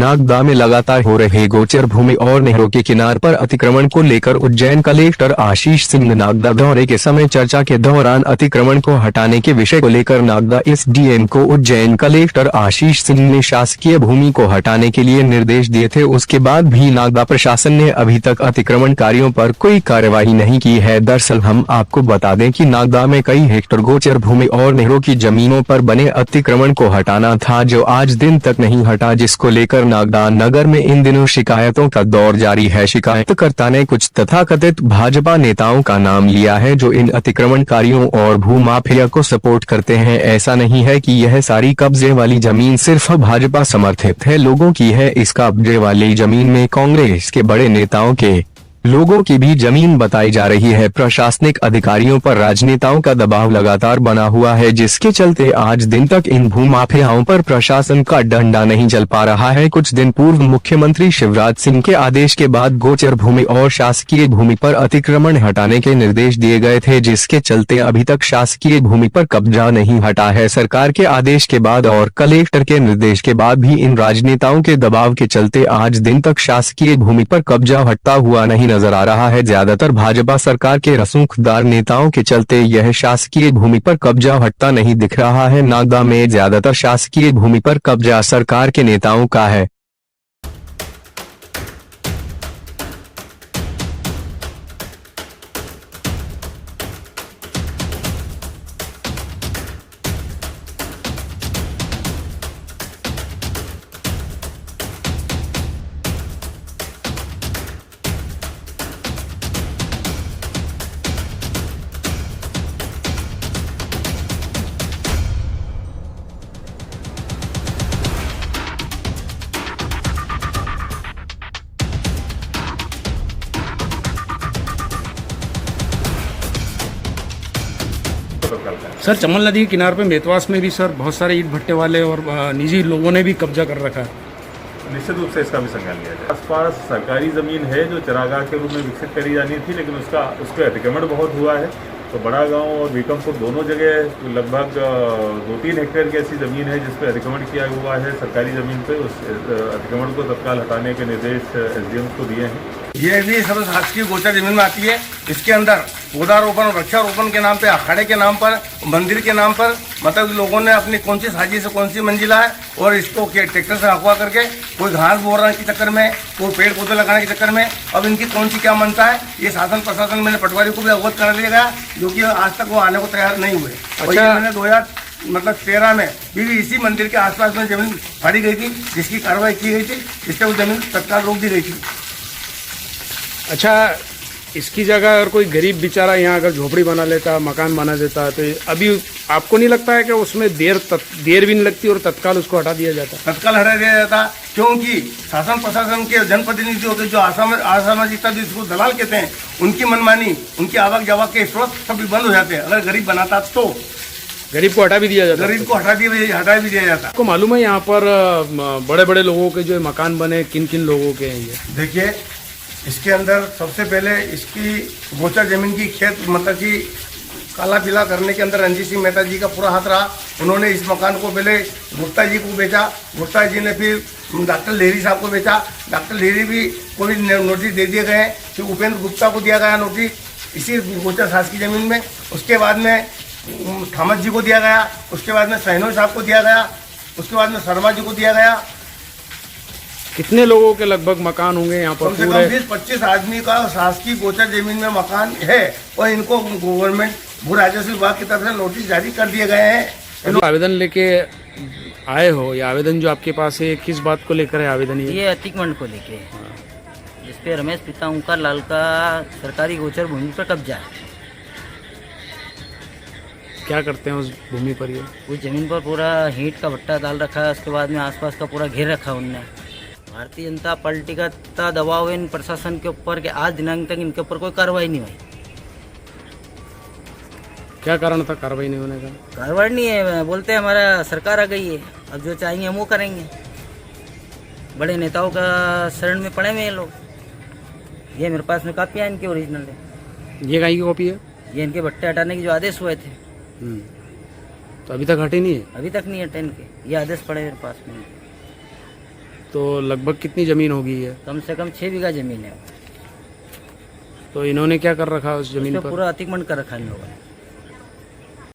नागदा में लगातार हो रहे गोचर भूमि और नहरों के किनार पर अतिक्रमण को लेकर उज्जैन कलेक्टर आशीष सिंह ने नागदा दौरे के समय चर्चा के दौरान अतिक्रमण को हटाने के विषय को लेकर नागदा एसडीएम को उज्जैन कलेक्टर आशीष सिंह ने शासकीय भूमि को हटाने के लिए निर्देश दिए थे। उसके बाद भी नागदा प्रशासन ने अभी तक अतिक्रमणकारियों पर कोई कार्यवाही नहीं की है। दरअसल हम आपको बता दें कि नागदा में कई हेक्टेयर गोचर भूमि और नहरों की जमीनों पर बने अतिक्रमण को हटाना था, जो आज दिन तक नहीं हटा, जिसको लेकर नागदा नगर में इन दिनों शिकायतों का दौर जारी है। शिकायतकर्ता ने कुछ तथाकथित भाजपा नेताओं का नाम लिया है जो इन अतिक्रमणकारियों और भूमाफिया को सपोर्ट करते हैं। ऐसा नहीं है कि यह सारी कब्जे वाली जमीन सिर्फ भाजपा समर्थित है लोगों की है। इस कब्जे वाली जमीन में कांग्रेस के बड़े नेताओं के लोगों की भी जमीन बताई जा रही है। प्रशासनिक अधिकारियों पर राजनेताओं का दबाव लगातार बना हुआ है, जिसके चलते आज दिन तक इन भूमाफियाओं पर प्रशासन का डंडा नहीं चल पा रहा है। कुछ दिन पूर्व मुख्यमंत्री शिवराज सिंह के आदेश के बाद गोचर भूमि और शासकीय भूमि पर अतिक्रमण हटाने के निर्देश दिए गए थे, जिसके चलते अभी तक शासकीय भूमि पर कब्जा नहीं हटा है। सरकार के आदेश के बाद और कलेक्टर के निर्देश के बाद भी इन राजनेताओं के दबाव के चलते आज दिन तक शासकीय भूमि पर कब्जा हटता हुआ नहीं नजर आ रहा है। ज्यादातर भाजपा सरकार के रसूखदार नेताओं के चलते यह शासकीय भूमि पर कब्जा हटता नहीं दिख रहा है। नागदा में ज्यादातर शासकीय भूमि पर कब्जा सरकार के नेताओं का है। सर, चमन नदी के किनारे पे मेतवास में भी सर बहुत सारे ईंट भट्टे वाले और निजी लोगों ने भी कब्जा कर रखा है। निश्चित रूप से इसका भी संज्ञान लिया जाए। आसपास सरकारी ज़मीन है जो चरागाह के रूप में विकसित करी जानी थी, लेकिन उस पर अतिक्रमण बहुत हुआ है। तो बड़ा गांव और बीकमपुर दोनों जगह लगभग 2-3 हेक्टेयर की ऐसी ज़मीन है जिस पर अतिक्रमण किया हुआ है सरकारी ज़मीन पे। उस अतिक्रमण को तत्काल हटाने के निर्देश एसडीएम को दिए हैं। ये भी सब शासकीय गोचर जमीन में आती है। इसके अंदर पौधारोपण और वृक्षारोपण के नाम पे, अखाड़े के नाम पर, मंदिर के नाम पर, मतलब लोगों ने अपनी कौन सी साजिश से कौन सी मंजिला है और इसको ट्रैक्टर से हकवा करके कोई घास बोरने के चक्कर में, कोई पेड़ पौधे लगाने के चक्कर में, अब इनकी कौन सी क्या मनता है, ये शासन प्रशासन मैंने पटवारी को भी अवगत कर दिया गया, जो कि आज तक वो आने को तैयार नहीं हुए। और ये मैंने 2013 में भी इसी मंदिर के आसपास में जमीन फाड़ी गई थी, जिसकी कार्रवाई की गई थी, जिससे वो जमीन तत्काल रोक दी गई थी। अच्छा, इसकी जगह अगर कोई गरीब बेचारा यहाँ अगर झोपड़ी बना लेता, मकान बना देता, तो अभी आपको नहीं लगता है कि उसमें देर भी नहीं लगती और तत्काल उसको हटा दिया जाता? तत्काल हटा दिया जाता, क्योंकि शासन प्रशासन के जनप्रतिनिधि होते जो असामाजिकता जिसको दलाल कहते हैं, उनकी मनमानी, उनकी आवक जावक के स्रोत सभी बंद हो जाते हैं। अगर गरीब बनाता तो गरीब को हटा भी दिया जाता, गरीब को हटा भी दिया जाता। आपको मालूम है यहाँ पर बड़े बड़े लोगों के जो मकान बने, किन किन लोगों के हैं ये? देखिए, इसके अंदर सबसे पहले इसकी गोचर जमीन की खेत मतलब कि काला पीला करने के अंदर रणजीत सिंह मेहता जी का पूरा हाथ रहा। उन्होंने इस मकान को पहले गुप्ता जी को बेचा, गुप्ता जी ने फिर डॉक्टर लहरी साहब को बेचा, डॉक्टर लहरी भी को भी नोटिस दे दिए गए। फिर उपेंद्र गुप्ता को दिया गया नोटिस इसी गोचर शासकीय जमीन में। उसके बाद में थॉमस जी को दिया गया, उसके बाद में सहनोई साहब को दिया गया, उसके बाद में शर्मा जी को दिया गया। कितने लोगों के लगभग मकान होंगे यहाँ पर? कम से कम 20-25 आदमी का शासकीय गोचर जमीन में मकान है और इनको गवर्नमेंट भू राजस्व विभाग की तरफ से नोटिस जारी कर दिए गए हैं। आवेदन लेके आए हो, या आवेदन जो आपके पास है किस बात को लेकर है आवेदन? ये अतिक्रमण को लेके, जिसपे रमेश पिता ओंकार लाल का सरकारी गोचर भूमि पर कब्जा है। क्या करते हैं उस भूमि पर? ये उस जमीन पर पूरा ईंट का भट्टा डाल रखा है, उसके बाद में आसपास का पूरा घेर रखा है उनने। भारतीय जनता पार्टी का इतना दबाव है इन प्रशासन के ऊपर कि आज दिनांक तक इनके ऊपर कोई कार्रवाई नहीं हुई। क्या कारण था कार्रवाई नहीं होने का? कार्रवाई नहीं है, बोलते हैं हमारा सरकार आ गई है, अब जो चाहेंगे हम वो करेंगे। बड़े नेताओं का शरण में पड़े हुए हैं लोग। ये मेरे पास में कापियाँ इनकी ओरिजिनल है। ये कहीं की कॉपी है? ये इनके भट्टे हटाने के जो आदेश हुए थे, तो अभी तक हटे नहीं है? अभी तक नहीं हटे इनके, ये आदेश पड़े मेरे पास में। तो लगभग कितनी ज़मीन होगी ये? कम से कम 6 बीघा जमीन है। तो इन्होंने क्या कर रखा है उस उस ज़मीन पे पर? पूरा अतिक्रमण कर रखा है इन लोगों ने।